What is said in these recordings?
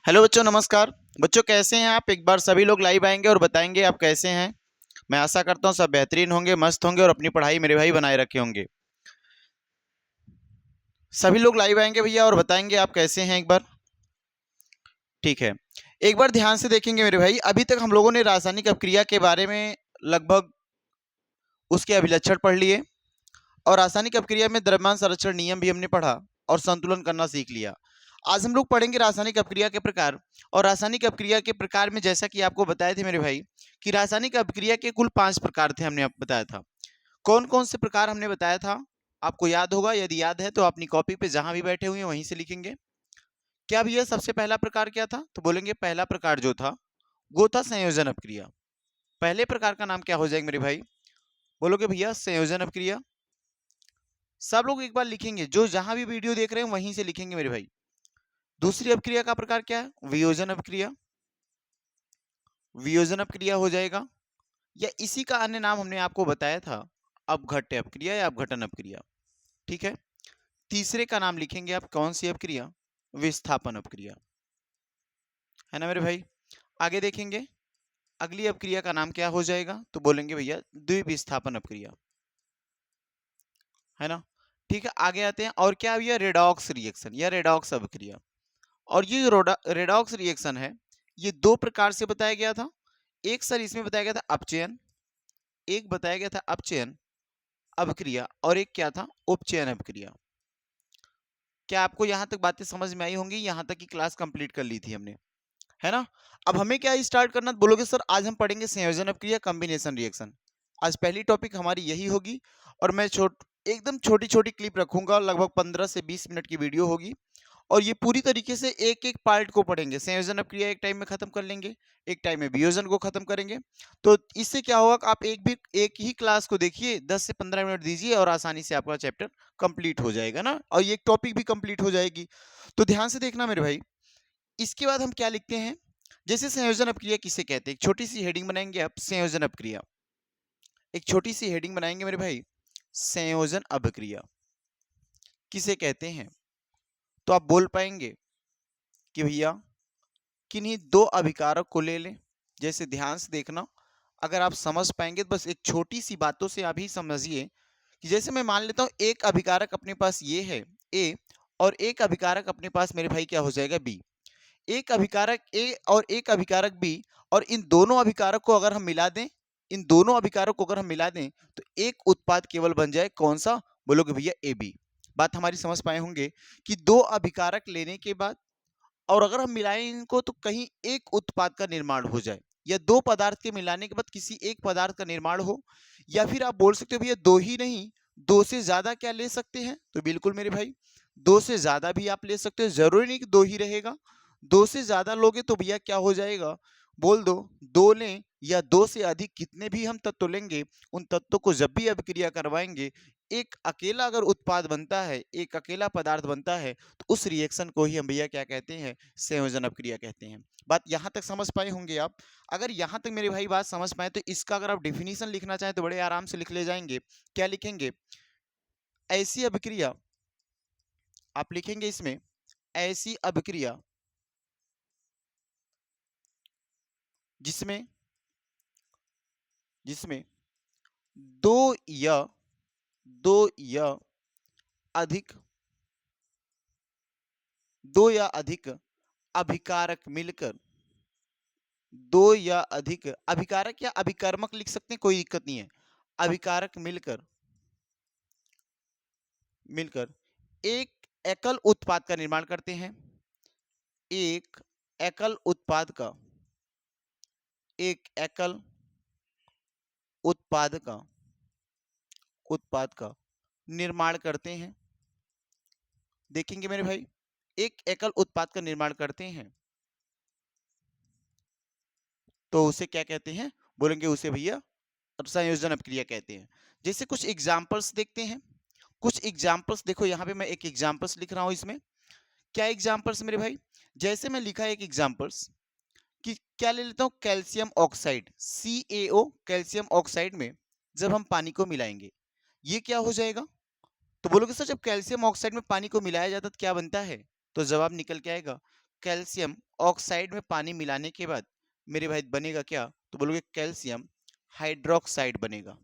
Hello बच्चों, नमस्कार। बच्चों कैसे हैं आप? एक बार सभी लोग लाइव आएंगे और बताएंगे आप कैसे हैं। मैं आशा करता हूं सब बेहतरीन होंगे, मस्त होंगे और अपनी पढ़ाई मेरे भाई बनाए रखे होंगे। सभी लोग लाइव आएंगे भैया और बताएंगे आप कैसे हैं एक बार। ठीक है, एक बार ध्यान से देखेंगे मेरे भाई। अभी तक हम लोगों ने रासायनिक अपक्रिया के बारे में लगभग उसके अभिलक्षण पढ़ लिए और रासायनिक अपक्रिया में द्रव्यमान संरक्षण नियम भी हमने पढ़ा और संतुलन करना सीख लिया। आज हम लोग पढ़ेंगे रासायनिक अपक्रिया के प्रकार। और रासायनिक अपक्रिया के प्रकार में जैसा कि आपको बताए थे मेरे भाई कि रासायनिक अपक्रिया के कुल 5 प्रकार थे, हमने आपको बताया था। कौन कौन से प्रकार हमने बताया था आपको याद होगा? यदि याद है तो अपनी कॉपी पे जहां भी बैठे हुए हैं वहीं से लिखेंगे। क्या भैया सबसे पहला प्रकार क्या था? तो बोलेंगे पहला प्रकार जो था वो था संयोजन अपक्रिया। पहले प्रकार का नाम क्या हो जाएगा मेरे भाई? बोलोगे भैया संयोजन अपक्रिया। सब लोग एक बार लिखेंगे, जो जहां भी वीडियो देख रहे हैं वहीं से लिखेंगे मेरे भाई। दूसरी अपक्रिया का प्रकार क्या है? वियोजन अपक्रिया। वियोजन अपक्रिया हो जाएगा, या इसी का अन्य नाम हमने आपको बताया था अपघट्य अपक्रिया या अपघटन अपक्रिया। ठीक है, तीसरे का नाम लिखेंगे आप, कौन सी अपक्रिया? विस्थापन अपक्रिया, है ना मेरे भाई। आगे देखेंगे अगली अपक्रिया का नाम क्या हो जाएगा, तो बोलेंगे भैया द्विविस्थापन अपक्रिया, है ना। ठीक है, आगे आते हैं। और क्या भैया? रेडॉक्स रिएक्शन या रेडॉक्स अपक्रिया। और ये रेडॉक्स रिएक्शन है, ये दो प्रकार से बताया गया था। एक सर इसमें बताया गया था अपचयन, एक बताया गया था अपचयन अभिक्रिया, और एक क्या था? उपचयन अभिक्रिया। क्या आपको यहां तक बातें समझ में आई होंगी? यहां तक की क्लास कंप्लीट कर ली थी हमने, है ना। अब हमें क्या स्टार्ट करना? बोलोगे सर आज हम पढ़ेंगे संयोजन अभिक्रिया, कॉम्बिनेशन रिएक्शन। आज पहली टॉपिक हमारी यही होगी। और मैं एकदम छोटी छोटी क्लिप रखूंगा, लगभग 15 से 20 मिनट की वीडियो होगी। और ये पूरी तरीके से एक एक पार्ट को पढ़ेंगे। संयोजन अपक्रिया एक टाइम में खत्म कर लेंगे, एक टाइम में वियोजन को खत्म करेंगे। तो इससे क्या होगा कि आप एक ही क्लास को देखिए, 10 से 15 मिनट दीजिए और आसानी से आपका चैप्टर कंप्लीट हो जाएगा ना, और ये टॉपिक भी कंप्लीट हो जाएगी। तो ध्यान से देखना मेरे भाई। इसके बाद हम क्या लिखते हैं? जैसे संयोजन अपक्रिया किसे कहते हैं, एक छोटी सी हेडिंग बनाएंगे आप, संयोजन अपक्रिया। एक छोटी सी हेडिंग बनाएंगे मेरे भाई, संयोजन अपक्रिया किसे कहते हैं। तो आप बोल पाएंगे कि भैया किन्हीं दो अभिकारक को ले लें। जैसे ध्यान से देखना, अगर आप समझ पाएंगे तो बस एक छोटी सी बातों से आप ही समझिए कि जैसे मैं मान लेता हूं एक अभिकारक अपने पास ये है ए, और एक अभिकारक अपने पास मेरे भाई क्या हो जाएगा? बी। एक अभिकारक ए और एक अभिकारक बी, और इन दोनों अभिकारक को अगर हम मिला दें, इन दोनों अभिकारक को अगर हम मिला दें तो एक उत्पाद केवल बन जाए, कौन सा? बोलोगे भैया ए बी। बात हमारी समझ पाए होंगे कि दो अभिकारक लेने के बाद और अगर हम मिलाएं इनको तो कहीं एक उत्पाद का निर्माण हो जाए, या दो पदार्थ के मिलाने के बाद किसी एक पदार्थ का निर्माण हो। या फिर आप बोल सकते हो भैया दो ही नहीं, दो से ज्यादा क्या ले सकते हैं? तो बिल्कुल मेरे भाई, दो से ज्यादा भी आप ले सकते हो, जरूरी नहीं कि दो ही रहेगा। दो से ज्यादा लोगे तो भैया क्या हो जाएगा? बोल दो, दो लें या दो से अधिक कितने भी हम तत्व लेंगे, उन तत्वों को जब भी अभिक्रिया करवाएंगे, एक अकेला अगर उत्पाद बनता है, एक अकेला पदार्थ बनता है, तो उस रिएक्शन को ही हम भैया क्या कहते हैं? संयोजन अपक्रिया कहते हैं। बात यहां तक समझ पाए होंगे आप? अगर यहां तक मेरे भाई बात समझ पाए तो इसका अगर आप डिफिनीशन लिखना चाहें तो बड़े आराम से लिख ले जाएंगे। क्या लिखेंगे? ऐसी अभिक्रिया, आप लिखेंगे इसमें ऐसी अभिक्रिया जिसमें जिसमें दो या दो या अधिक दो या अधिक अभिकारक मिलकर, दो या अधिक अभिकारक या अभिकर्मक लिख सकते हैं, कोई दिक्कत नहीं है। अभिकारक मिलकर मिलकर एक एकल उत्पाद का निर्माण करते हैं। एक एकल उत्पाद का एक एकल उत्पाद का उत्पाद का निर्माण करते हैं। देखेंगे मेरे भाई, एक एकल उत्पाद का निर्माण करते हैं तो उसे क्या कहते हैं? बोलेंगे उसे भैया संयोजन अपक्रिया कहते हैं। जैसे कुछ एग्जांपल्स देखते हैं। कुछ एग्जांपल्स देखो, यहाँ पे मैं एक एग्जांपल्स लिख रहा हूं इसमें। क्या एग्जांपल्स मेरे भाई? जैसे मैं लिखा है एक एग्जांपल्स कि क्या ले लेता हूं, calcium oxide CaO, calcium oxide में जब हम पानी को मिलाएंगे ये क्या हो जाएगा? तो बोलोगे सर जब कैल्शियम ऑक्साइड में पानी को मिलाया जाता है तो क्या बनता है? तो जवाब निकल के आएगा कैल्शियम ऑक्साइड में पानी मिलाने के बाद मेरे भाई बनेगा क्या, तो बोलोगे कैल्शियम हाइड्रोक्साइड बनेगा।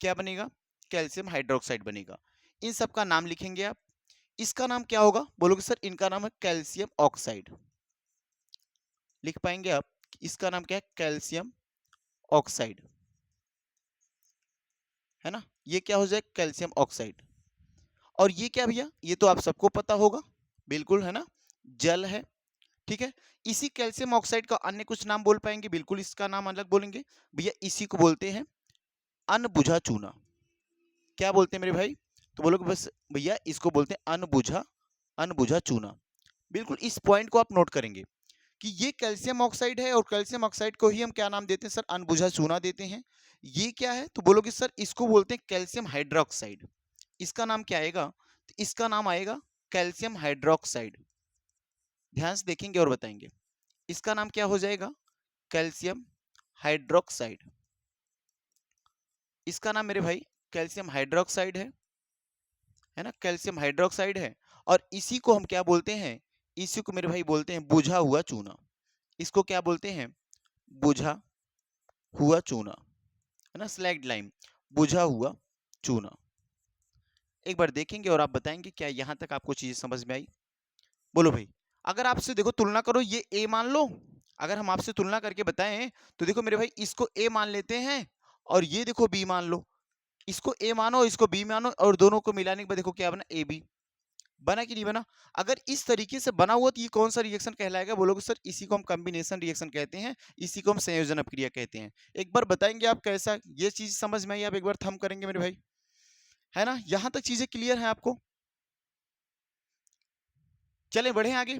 क्या बनेगा, कैल्शियम हाइड्रोक्साइड बनेगा। इन सब का नाम लिखेंगे आप। इसका नाम क्या होगा, बोलोगे सर इनका नाम है कैल्शियम ऑक्साइड। लिख पाएंगे आप, इसका नाम क्या है, कैल्शियम ऑक्साइड, है ना। ये क्या हो जाए, कैल्शियम ऑक्साइड। और ये क्या भैया, ये तो आप सबको पता होगा, बिल्कुल है ना, जल है। ठीक है, इसी कैल्शियम ऑक्साइड का अन्य कुछ नाम बोल पाएंगे, बिल्कुल इसका नाम अलग बोलेंगे भैया, इसी को बोलते हैं अनबुझा चूना। क्या बोलते हैं मेरे भाई, तो बोलोगे बस भैया इसको बोलते हैं अनबुझा, अनबुझा चूना। बिल्कुल इस पॉइंट को आप नोट करेंगे कि ये कैल्शियम ऑक्साइड है और कैल्शियम ऑक्साइड को ही हम क्या नाम देते हैं सर, अनबुझा चूना देते हैं। ये क्या है, तो बोलोगे सर इसको बोलते हैं कैल्शियम हाइड्रोक्साइड। इसका नाम क्या आएगा, तो इसका नाम आएगा कैल्शियम हाइड्रोक्साइड। ध्यान से देखेंगे और बताएंगे, इसका नाम क्या हो जाएगा, कैल्शियम हाइड्रोक्साइड। इसका नाम मेरे भाई कैल्शियम हाइड्रोक्साइड है ना, कैल्शियम हाइड्रोक्साइड है। और इसी को हम क्या बोलते हैं, इसी को मेरे भाई बोलते हैं बुझा हुआ चूना। इसको क्या बोलते हैं, बुझा हुआ चूना, है ना, स्लैग्ड लाइम, बुझा हुआ चूना। एक बार देखेंगे और आप बताएंगे क्या यहां तक आपको चीजें समझ में आई। बोलो भाई, अगर आपसे देखो तुलना करो, ये ए मान लो, अगर हम आपसे तुलना करके बताएं तो देखो मेरे भाई इसको ए मान लेते हैं और ये देखो बी मान लो, इसको ए मानो इसको बी मानो और दोनों को मिलाने के बाद देखो क्या बना, ए बी बना कि नहीं बना। अगर इस तरीके से बना हुआ तो ये कौन सा रिएक्शन कहलाएगा, बोलोगे सर इसी को हम कॉम्बिनेशन रिएक्शन कहते हैं, इसी को हम संयोजन अपक्रिया कहते हैं। एक बार बताएंगे आप कैसा ये चीज समझ में आई, आप एक बार थम करेंगे मेरे भाई, है ना, यहां तक चीजें क्लियर है आपको। चले बढ़े आगे,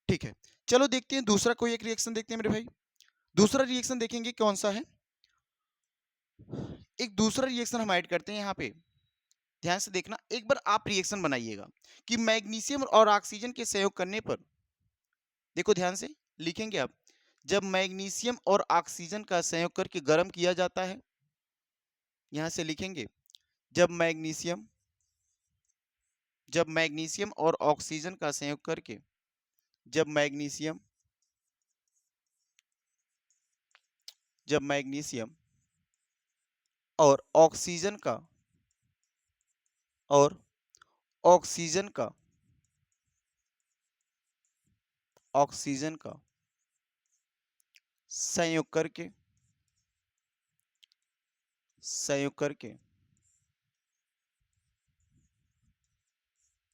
ठीक है। चलो देखते हैं दूसरा कोई एक रिएक्शन देखते हैं मेरे भाई। दूसरा रिएक्शन देखेंगे कौन सा है, एक दूसरा रिएक्शन हम ऐड करते हैं यहाँ पे। ध्यान से देखना, एक बार आप रिएक्शन बनाइएगा कि मैग्नीशियम और ऑक्सीजन के संयोग करने पर, देखो ध्यान से लिखेंगे आप, जब मैग्नीशियम और ऑक्सीजन का संयोग करके गर्म किया जाता है, यहां से लिखेंगे जब मैग्नीशियम और ऑक्सीजन का संयोग करके, जब मैग्नीशियम और ऑक्सीजन का और ऑक्सीजन का ऑक्सीजन का संयोग करके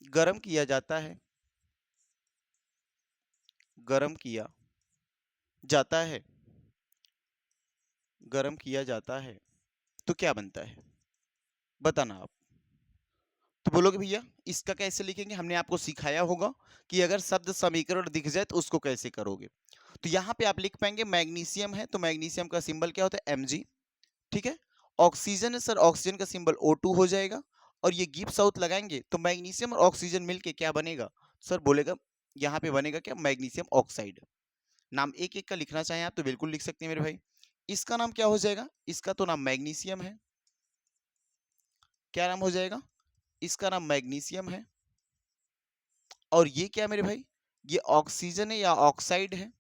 गर्म किया जाता है, गर्म किया जाता है, गर्म किया जाता है, तो क्या बनता है, बताना आप। तो बोलोगे भैया इसका कैसे लिखेंगे, हमने आपको सिखाया होगा कि अगर शब्द समीकरण दिख जाए तो उसको कैसे करोगे। तो यहाँ पे आप लिख पाएंगे मैग्नीशियम है तो मैग्नीशियम का सिंबल क्या होता है, Mg। ठीक है, ऑक्सीजन है सर, ऑक्सीजन का सिंबल O2 हो जाएगा। और ये गिब्स आउट लगाएंगे तो मैग्नीशियम और ऑक्सीजन मिलके क्या बनेगा, सर बोलेगा यहाँ पे बनेगा क्या, मैग्नीशियम ऑक्साइड। नाम एक एक का लिखना चाहें आप तो बिल्कुल लिख सकते हैं मेरे भाई। इसका नाम क्या हो जाएगा, इसका तो नाम मैग्नीशियम है, क्या नाम हो जाएगा, इसका नाम मैग्नीशियम है। और ये क्या मेरे भाई, ये ऑक्सीजन है या ऑक्साइड है,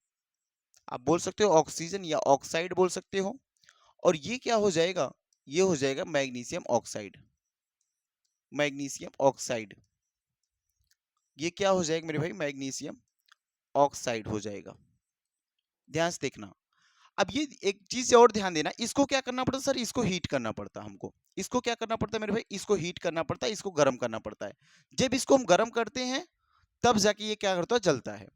आप बोल सकते हो ऑक्सीजन या ऑक्साइड बोल सकते हो। और ये क्या हो जाएगा, ये हो जाएगा मैग्नीशियम ऑक्साइड, मैग्नीशियम ऑक्साइड। ये क्या हो जाएगा मेरे भाई, मैग्नीशियम ऑक्साइड हो जाएगा। ध्यान से देखना, अब ये एक चीज और ध्यान देना, इसको क्या करना पड़ता है सर, इसको हीट करना पड़ता है हमको। इसको क्या करना पड़ता है मेरे भाई, इसको हीट करना पड़ता है, इसको गर्म करना पड़ता है। जब इसको हम गर्म करते हैं तब जाके ये क्या करता है, जलता है।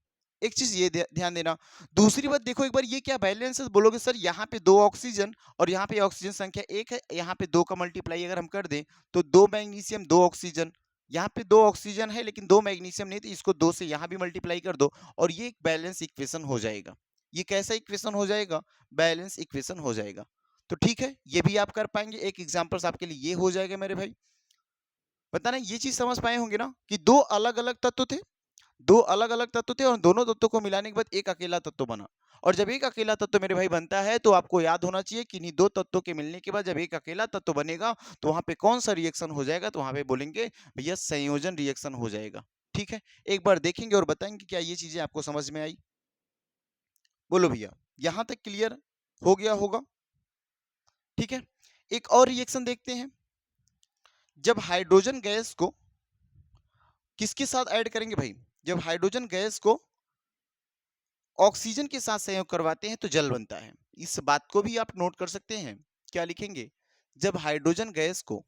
एक चीज ये ध्यान देना। दूसरी बात देखो एक बार, ये क्या बैलेंस है, बोलोगे सर यहाँ पे 2 ऑक्सीजन और यहाँ पे ऑक्सीजन संख्या 1 है, यहाँ पे 2 का मल्टीप्लाई अगर हम कर दें तो 2 मैग्नीशियम 2 ऑक्सीजन, यहाँ पे 2 ऑक्सीजन है लेकिन 2 मैग्नीशियम नहीं, तो इसको 2 से यहाँ भी मल्टीप्लाई कर दो और ये एक बैलेंस इक्वेशन हो जाएगा। ये कैसा इक्वेशन हो जाएगा, बैलेंस इक्वेशन हो जाएगा। तो ठीक है, ये भी आप कर पाएंगे, एक एग्जाम्पल्स आपके लिए ये हो जाएगा मेरे भाई। बताना ये चीज समझ पाए होंगे ना कि दो अलग अलग तत्व थे, दो अलग अलग तत्व थे और दोनों तत्वों को मिलाने के बाद एक अकेला तत्व बना। और जब एक अकेला तत्व मेरे भाई बनता है तो आपको याद होना चाहिए कि इन्हीं दो तत्वों के मिलने के बाद जब एक अकेला तत्व बनेगा तो वहां पे कौन सा रिएक्शन हो जाएगा, तो वहां पे बोलेंगे भैया संयोजन रिएक्शन हो जाएगा। ठीक है, एक बार देखेंगे और बताएंगे क्या ये चीजें आपको समझ में आई। बोलो भैया, यहां तक क्लियर हो गया होगा? ठीक है, एक और रिएक्शन देखते हैं। जब हाइड्रोजन गैस को किसके साथ ऐड करेंगे भाई? जब हाइड्रोजन गैस को ऑक्सीजन के साथ संयोग करवाते हैं तो जल बनता है। इस बात को भी आप नोट कर सकते हैं। क्या लिखेंगे? जब हाइड्रोजन गैस को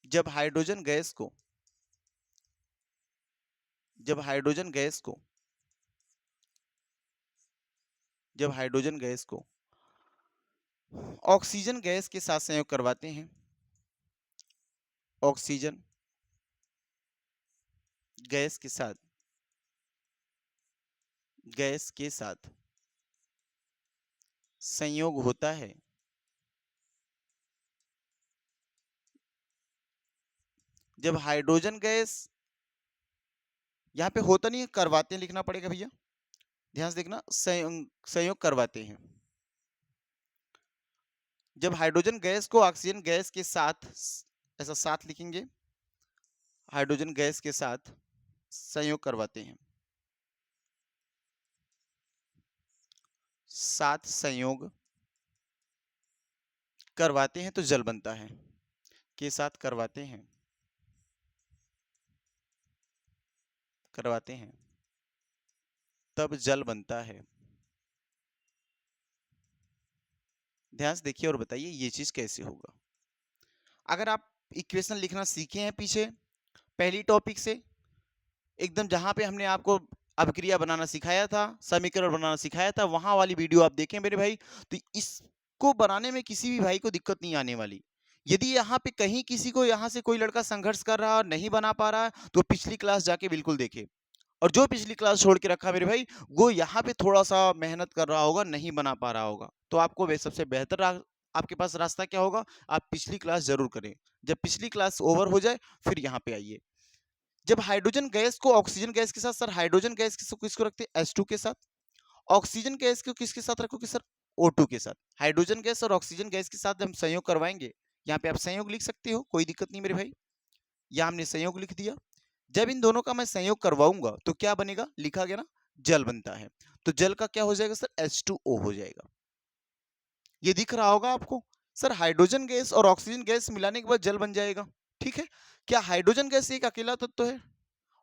जब हाइड्रोजन गैस को जब हाइड्रोजन गैस को जब हाइड्रोजन गैस को ऑक्सीजन गैस के साथ संयोग करवाते हैं, ऑक्सीजन गैस के साथ संयोग होता है, जब हाइड्रोजन गैस, यहां पे होता नहीं है, करवाते हैं लिखना पड़ेगा भैया, ध्यान से देखना, संयोग करवाते हैं। जब हाइड्रोजन गैस को ऑक्सीजन गैस के साथ, ऐसा साथ लिखेंगे, हाइड्रोजन गैस के साथ संयोग करवाते हैं, साथ संयोग करवाते हैं तो जल बनता है, के साथ करवाते हैं तब जल बनता है। ध्यान से देखिए और बताइए ये चीज कैसे होगा। अगर आप इक्वेशन लिखना सीखे हैं पीछे पहली टॉपिक से, एकदम जहां पे हमने आपको अभिक्रिया बनाना सिखाया था, समीकरण बनाना सिखाया था, वहां वाली वीडियो आप देखें मेरे भाई, तो इसको बनाने में किसी भी भाई को दिक्कत नहीं आने वाली। यदि यहाँ पे कहीं किसी को, यहाँ से कोई लड़का संघर्ष कर रहा है और नहीं बना पा रहा है, तो पिछली क्लास जाके बिल्कुल देखे। और जो पिछली क्लास छोड़ के रखा मेरे भाई, वो यहाँ पे थोड़ा सा मेहनत कर रहा होगा, नहीं बना पा रहा होगा, तो आपको सबसे बेहतर आपके पास रास्ता क्या होगा, आप पिछली क्लास जरूर करें। जब पिछली क्लास ओवर हो जाए फिर यहाँ पे आइए। जब हाइड्रोजन गैस को ऑक्सीजन गैस के साथ, सर हाइड्रोजन गैस किसको रखते हैं? H2 के साथ। ऑक्सीजन गैस को किसके साथ रखोगे सर? O2 के साथ। हाइड्रोजन गैस और ऑक्सीजन गैस के साथ हम संयोग करवाएंगे, यहाँ पे आप संयोग लिख सकते हो, कोई दिक्कत नहीं मेरे भाई। यहाँ हमने संयोग लिख दिया। जब इन दोनों का मैं संयोग करवाऊंगा तो क्या बनेगा? लिखा गया ना, जल बनता है। तो जल का क्या हो जाएगा सर? H2O हो जाएगा। ये दिख रहा होगा आपको? सर हाइड्रोजन गैस और ऑक्सीजन गैस मिलाने के बाद जल बन जाएगा। ठीक है, क्या हाइड्रोजन गैस एक अकेला तत्व है?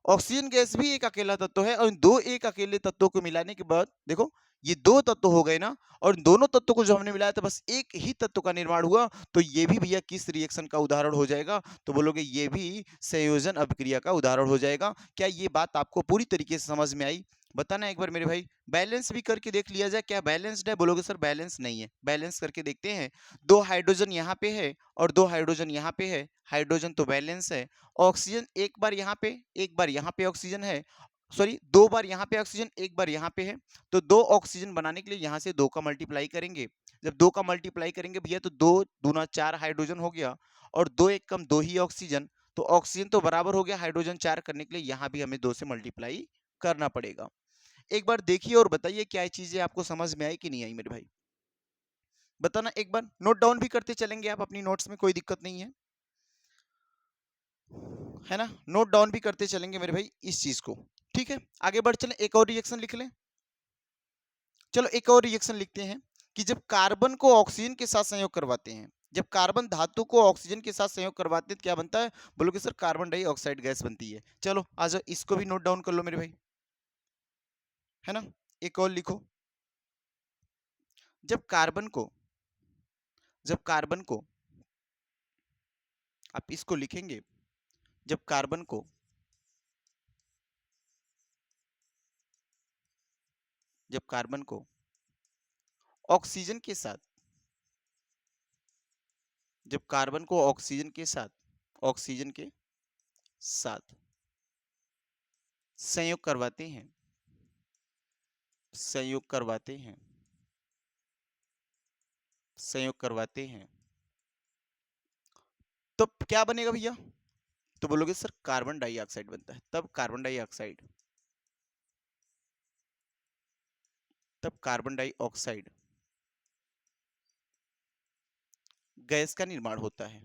ऑक्सीजन गैस भी एक अकेला तत्व है, और इन दो एक अकेले तत्वों को मिलाने के बाद देखो, ये दो तत्व हो गए ना, और दोनों तत्वों को जो हमने मिलाया था बस एक ही तत्व का निर्माण हुआ, तो ये भी भैया किस रिएक्शन का उदाहरण हो जाएगा? तो बोलोगे ये भी संयोजन अभिक्रिया का उदाहरण हो जाएगा। क्या ये बात आपको पूरी तरीके से समझ में आई? बताना एक बार मेरे भाई। बैलेंस भी करके देख लिया जाए, क्या बैलेंस्ड है? बोलोगे सर बैलेंस नहीं है। बैलेंस करके देखते हैं। दो हाइड्रोजन यहाँ पे है और दो हाइड्रोजन यहाँ पे है, हाइड्रोजन तो बैलेंस है। ऑक्सीजन एक बार यहाँ पे, एक बार यहाँ पे ऑक्सीजन है, सॉरी दो बार यहाँ पे ऑक्सीजन, एक बार यहाँ पे है, तो दो ऑक्सीजन बनाने के लिए यहाँ से दो का मल्टीप्लाई करेंगे। जब दो का मल्टीप्लाई करेंगे भैया, तो दो दूना चार हाइड्रोजन हो गया, और दो एक कम दो ही ऑक्सीजन, तो ऑक्सीजन तो बराबर हो गया हाइड्रोजन चार करने के लिए, यहाँ भी हमें दो से मल्टीप्लाई करना पड़ेगा। एक बार देखिए और बताइए क्या ये चीजें आपको समझ में आई कि नहीं आई मेरे भाई? बताना एक बार, नोट डाउन भी करते चलेंगे आप अपनी नोट्स में, कोई दिक्कत नहीं है ना, नोट डाउन भी करते चलेंगे मेरे भाई इस चीज को। ठीक है, आगे बढ़ चलें, एक और रिएक्शन लिख लें। चलो एक और रिएक्शन लिखते हैं कि जब कार्बन को ऑक्सीजन के साथ संयोग करवाते हैं, जब कार्बन धातु को ऑक्सीजन के साथ संयोग करवाते हैं तो क्या बनता है? बोलोगे सर कार्बन डाइऑक्साइड गैस बनती है। चलो आ जाओ, इसको भी नोट डाउन कर लो मेरे भाई, है ना। एक और लिखो। जब कार्बन को जब कार्बन को आप इसको लिखेंगे, जब कार्बन को जब कार्बन को ऑक्सीजन के साथ जब कार्बन को ऑक्सीजन के साथ संयोग करवाते हैं संयोग करवाते हैं संयोग करवाते हैं तो क्या बनेगा भैया? तो बोलोगे सर कार्बन डाइऑक्साइड बनता है। तब कार्बन डाइऑक्साइड गैस का निर्माण होता है।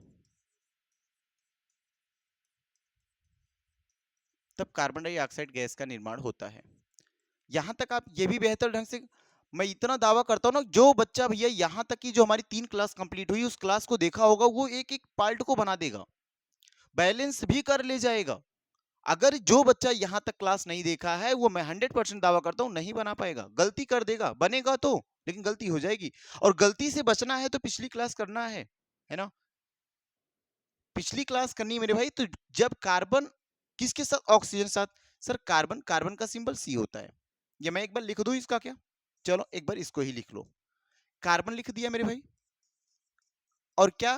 तब कार्बन डाइऑक्साइड गैस का निर्माण होता है। यहां तक आप ये भी बेहतर ढंग से, मैं इतना दावा करता हूं ना, जो बच्चा भैया यहां तक की जो हमारी 3 क्लास कंप्लीट हुई उस क्लास को देखा होगा, वो एक एक पार्ट को बना देगा, बैलेंस भी कर ले जाएगा। अगर जो बच्चा यहां तक क्लास नहीं देखा है, वो मैं 100% दावा करता हूं नहीं बना पाएगा, गलती कर देगा, बनेगा तो लेकिन गलती हो जाएगी। और गलती से बचना है तो पिछली क्लास करना है ना, पिछली क्लास करनी है मेरे भाई। तो जब कार्बन किसके साथ, ऑक्सीजन साथ, सर कार्बन, कार्बन का सिंबल सी होता है। ये मैं एक बार लिख दूं इसका क्या, चलो एक बार इसको ही लिख लो, कार्बन लिख दिया मेरे भाई, और क्या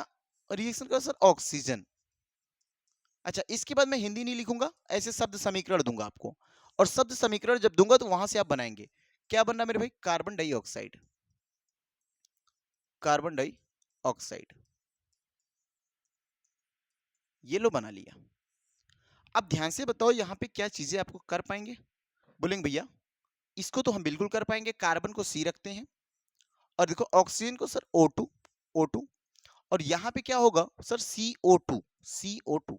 रिएक्शन का सर, ऑक्सीजन। अच्छा, इसके बाद मैं हिंदी नहीं लिखूंगा, ऐसे शब्द समीकरण दूंगा आपको, और शब्द समीकरण जब दूंगा तो वहां से आप बनाएंगे। क्या बनना मेरे भाई, कार्बन डाइऑक्साइड, कार्बन डाइऑक्साइड, ये लो बना लिया। अब ध्यान से बताओ यहाँ पे क्या चीजें आपको कर पाएंगे, बोलेंगे भैया इसको तो हम बिल्कुल कर पाएंगे, कार्बन को सी रखते हैं, और देखो ऑक्सीजन को सर O2, O2, और यहाँ पे क्या होगा सर, CO2, CO2।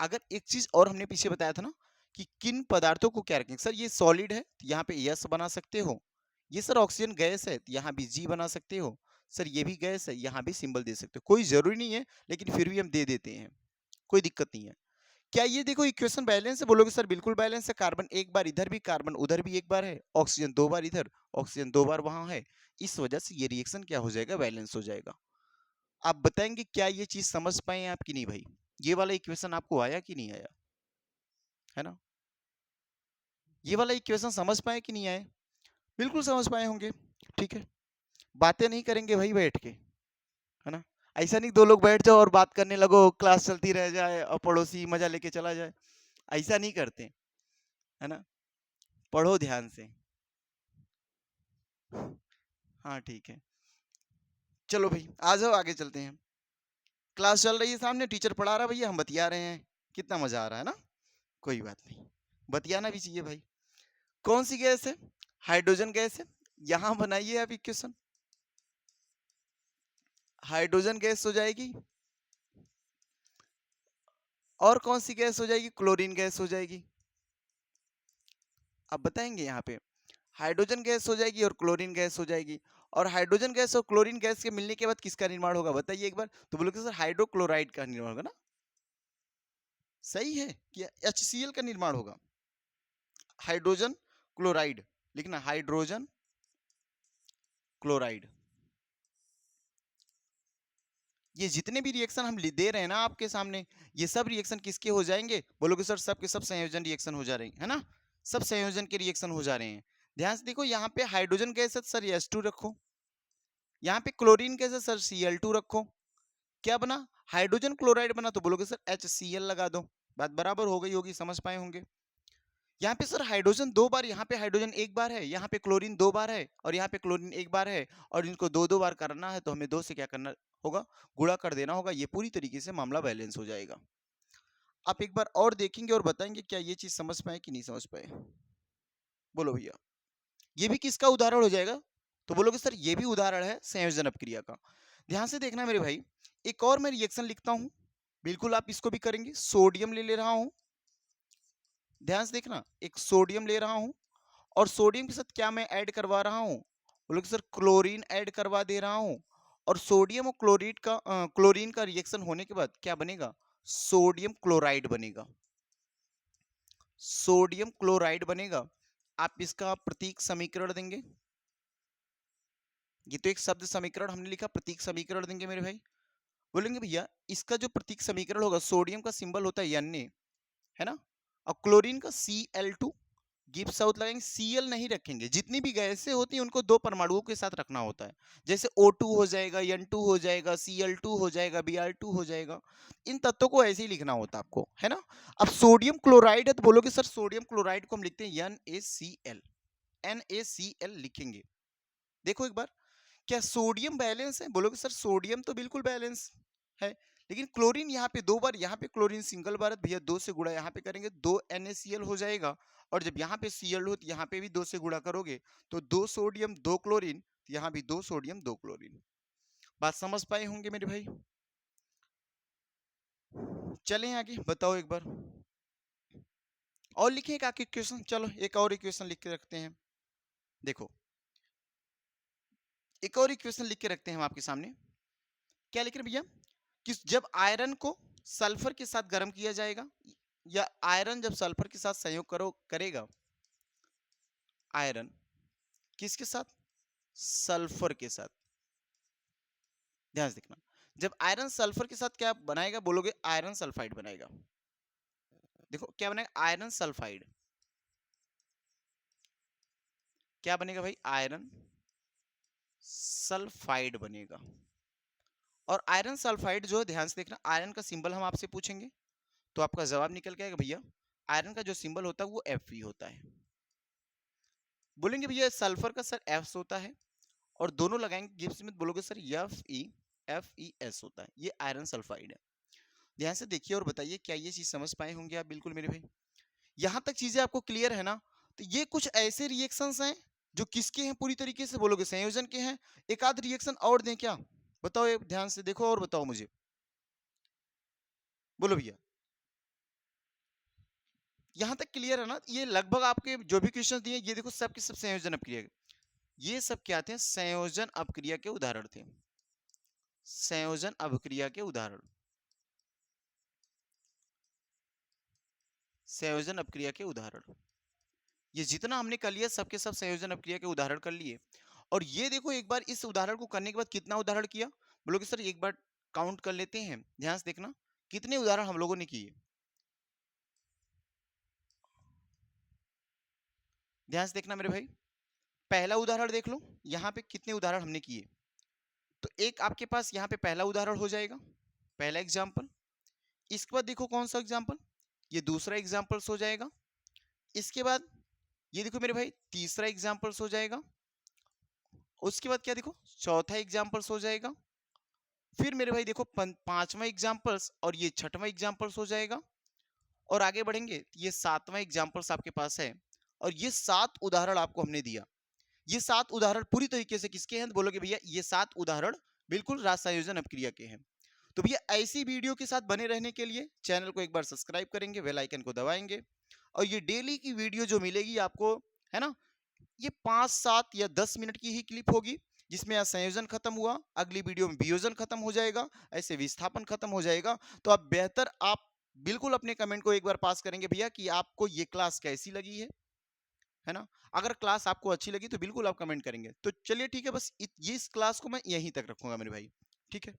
अगर एक चीज और हमने पीछे बताया था ना कि किन पदार्थों को क्या रखेंगे, सर ये सॉलिड है तो यहाँ पे यस बना सकते हो, ये सर ऑक्सीजन गैस है तो यहाँ भी जी बना सकते हो, सर ये भी गैस है यहाँ भी सिंबल दे सकते हो, कोई जरूरी नहीं है लेकिन फिर भी हम दे देते हैं, कोई दिक्कत नहीं है। क्या ये देखो इक्वेशन बैलेंस है, बोलोगे सर बिल्कुल बैलेंस है, कार्बन एक बार इधर भी, कार्बन उधर भी एक बार है, ऑक्सीजन दो बार इधर, ऑक्सीजन दो बार वहां है, इस वजह से ये रिएक्शन क्या हो जाएगा, बैलेंस हो जाएगा। आप बताएंगे क्या ये चीज समझ पाए आप कि नहीं भाई, ये वाला इक्वेशन आपको आया कि नहीं आया, है ना, ये वाला इक्वेशन समझ पाए कि नहीं आए, बिल्कुल समझ पाए होंगे, ठीक है। बातें नहीं करेंगे भाई बैठ के, है ना, ऐसा नहीं दो लोग बैठ जाओ और बात करने लगो, क्लास चलती रह जाए और पड़ोसी मजा लेके चला जाए, ऐसा नहीं करते, है ना, पढ़ो ध्यान से। हाँ ठीक है, चलो भाई आ जाओ आगे चलते हैं। क्लास चल रही है सामने, टीचर पढ़ा रहा है भैया, हम बतिया रहे हैं, कितना मजा आ रहा है ना, कोई बात नहीं, बतियाना भी चाहिए भाई। कौन सी गैस है, हाइड्रोजन गैस है, यहां बनाइए आप इक्वेशन, हाइड्रोजन गैस हो जाएगी, और कौन सी गैस हो जाएगी, क्लोरीन गैस हो जाएगी। अब बताएंगे यहाँ पे, हाइड्रोजन गैस हो जाएगी और क्लोरीन गैस हो जाएगी, और हाइड्रोजन गैस और क्लोरीन गैस के मिलने के बाद किसका निर्माण होगा बताइए एक बार, तो बोलोगे सर हाइड्रोक्लोराइड का निर्माण होगा ना, सही है कि HCl का निर्माण होगा, हाइड्रोजन क्लोराइड लिखना, हाइड्रोजन क्लोराइड। ये जितने भी रिएक्शन हम दे रहे हैं ना आपके सामने, ये सब रिएक्शन किसके हो जाएंगे, बोलोगे सर सब के सब संयोजन रिएक्शन हो जा रहे हैं, है ना, सब संयोजन के रिएक्शन हो जा रहे हैं। ध्यान से देखो, यहाँ पे हाइड्रोजन गैस है सर H2 रखो, यहाँ पे क्लोरीन गैस है सर Cl2 रखो, क्या बना, हाइड्रोजन क्लोराइड बना, तो बोलोगे सर HCl लगा दो, बात बराबर हो गई होगी, समझ पाए होंगे। यहाँ पे सर हाइड्रोजन दो बार, यहाँ पे हाइड्रोजन एक बार है, यहाँ पे क्लोरीन दो बार है, और यहाँ पे क्लोरीन एक बार है, और इनको दो दो बार करना है तो हमें दो से क्या करना होगा, गुणा कर देना होगा, ये पूरी तरीके से मामला बैलेंस हो जाएगा। आप एक बार और देखेंगे और बताएंगे क्या ये चीज समझ पाए कि नहीं समझ पाए, बोलो भैया। ये भी किसका उदाहरण हो जाएगा, तो बोलोगे सर ये भी उदाहरण है संयोजन अपक्रिया का। ध्यान से देखना मेरे भाई, एक और मैं रिएक्शन लिखता हूं, बिल्कुल आप इसको भी करेंगे, सोडियम ले ले रहा हूं, ध्यान से देखना, एक सोडियम ले रहा हूं, और सोडियम के साथ क्या मैं ऐड करवा रहा हूं, बोलोगे सर क्लोरीन ऐड करवा दे रहा हूं, और सोडियम और क्लोरीन का क्लोरीन का रिएक्शन होने के बाद क्या बनेगा, सोडियम क्लोराइड बनेगा, सोडियम क्लोराइड बनेगा। आप इसका प्रतीक समीकरण देंगे, ये तो एक शब्द समीकरण हमने लिखा, प्रतीक समीकरण देंगे मेरे भाई, बोलेंगे भैया इसका जो प्रतीक समीकरण होगा, सोडियम का सिंबल होता है Na, है ना, और क्लोरीन का Cl2, गिब्स साउथ लगाएंगे, Cl नहीं रखेंगे, जितनी भी गैसें होती हैं उनको दो परमाणुओं के साथ रखना होता है, जैसे O2 हो जाएगा, N2 हो जाएगा, Cl2 हो जाएगा, Br2 हो जाएगा, इन तत्वों को ऐसे ही लिखना होता है आपको, है ना। अब सोडियम क्लोराइड है तो बोलोगे सर सोडियम क्लोराइड को हम लिखते हैं NaCl, NaCl लिखेंगे। देखो एक बार, क्या सोडियम बैलेंस है, बोलोगे सर सोडियम तो बिल्कुल बैलेंस है, लेकिन क्लोरीन यहाँ पे दो बार, यहाँ पे क्लोरीन सिंगल बार है भैया, दो से गुणा यहाँ पे करेंगे, दो NaCl हो जाएगा, और जब यहाँ पे Cl हो तो यहाँ पे भी दो से गुणा करोगे तो दो सोडियम दो क्लोरीन, तो यहाँ भी दो सोडियम दो क्लोरीन। बात समझ पाए होंगे मेरे भाई, चलें आगे, बताओ एक बार, और लिखे एक आके इक्वेशन, चलो एक और इक्वेशन लिख के रखते हैं। देखो एक और इक्वेशन लिख के रखते हैं हम आपके सामने। क्या लिख रहे हैं भैया कि जब आयरन को सल्फर के साथ गर्म किया जाएगा, या आयरन जब सल्फर के साथ संयोग करेगा, आयरन किसके साथ, सल्फर के साथ, ध्यान से देखना, जब आयरन सल्फर के साथ क्या बनाएगा, बोलोगे आयरन सल्फाइड बनाएगा। देखो क्या बनेगा, आयरन सल्फाइड, क्या बनेगा भाई, आयरन सल्फाइड बनेगा। और आयरन सल्फाइड जो, ध्यान से देखना, आयरन का सिंबल हम आपसे पूछेंगे तो आपका जवाब निकल के आएगा भैया, आयरन का जो सिंबल होता है वो Fe होता है। बोलेंगे भैया सल्फर का सर F होता है, और दोनों लगाएंगे गिब्स में, बोलोगे सर FeS होता है, ये आयरन सल्फाइड है। ध्यान से देखिए और बताइए क्या ये चीज समझ पाए होंगे आप, बिल्कुल मेरे भाई, यहां तक चीजें आपको क्लियर है ना। तो ये कुछ ऐसे रिएक्शंस हैं जो किसके हैं, पूरी तरीके से बोलोगे संयोजन के हैं। एक आध रिएक्शन और दें क्या, बताओ, ये ध्यान से देखो और बताओ मुझे, बोलो भैया। यहां तक क्लियर है ना, ये लगभग आपके जो भी क्वेश्चन दिए ये देखो सब के सब संयोजन अपक्रिया, ये सब क्या थे, संयोजन अपक्रिया के उदाहरण थे, संयोजन अपक्रिया के उदाहरण, संयोजन अपक्रिया के उदाहरण, ये जितना हमने कर लिया सबके सब संयोजन अपक्रिया के उदाहरण कर लिए। और ये देखो एक बार इस उदाहरण को करने के बाद कितना उदाहरण किया, बोलोगे सर एक बार काउंट कर लेते हैं, ध्यान से देखना कितने उदाहरण हम लोगों ने किए, ध्यान से देखना मेरे भाई। पहला उदाहरण देख लो, यहाँ पे कितने उदाहरण हमने किए, तो एक आपके पास यहाँ पे पहला उदाहरण हो जाएगा, पहला एग्जाम्पल। इसके बाद देखो कौन सा एग्जाम्पल, ये दूसरा एग्जाम्पल्स हो जाएगा। इसके बाद ये देखो मेरे भाई तीसरा एग्जाम्पल्स हो जाएगा। उसके बाद क्या देखो चौथा एग्जाम्पल्स हो जाएगा। फिर मेरे भाई देखो पांचवा एग्जाम्पल्स, और ये छठवां एग्जाम्पल्स हो जाएगा। और आगे बढ़ेंगे ये सातवां एग्जाम्पल्स आपके पास है। और ये 7 उदाहरण आपको हमने दिया। ये 7 उदाहरण पूरी तरीके से किसके हैं, बोलोगे भैया ये 7 उदाहरण बिल्कुल रासायनिक अपक्रिया के हैं। तो भैया ऐसी वीडियो के साथ बने रहने के लिए चैनल को एक बार सब्सक्राइब करेंगे, बेल आइकन को दबाएंगे, और ये डेली की वीडियो जो मिलेगी आपको, है ना, ये 5, 7 या 10 मिनट की ही क्लिप होगी, जिसमें आज संयोजन खत्म हुआ, अगली वीडियो में वियोजन खत्म हो जाएगा, ऐसे विस्थापन खत्म हो जाएगा। तो आप बिल्कुल अपने कमेंट को एक बार पास करेंगे भैया कि आपको ये क्लास कैसी लगी है ना। अगर क्लास आपको अच्छी लगी तो बिल्कुल आप कमेंट करेंगे। तो चलिए ठीक है, बस ये इस क्लास को मैं यहीं तक रखूंगा मेरे भाई, ठीक है।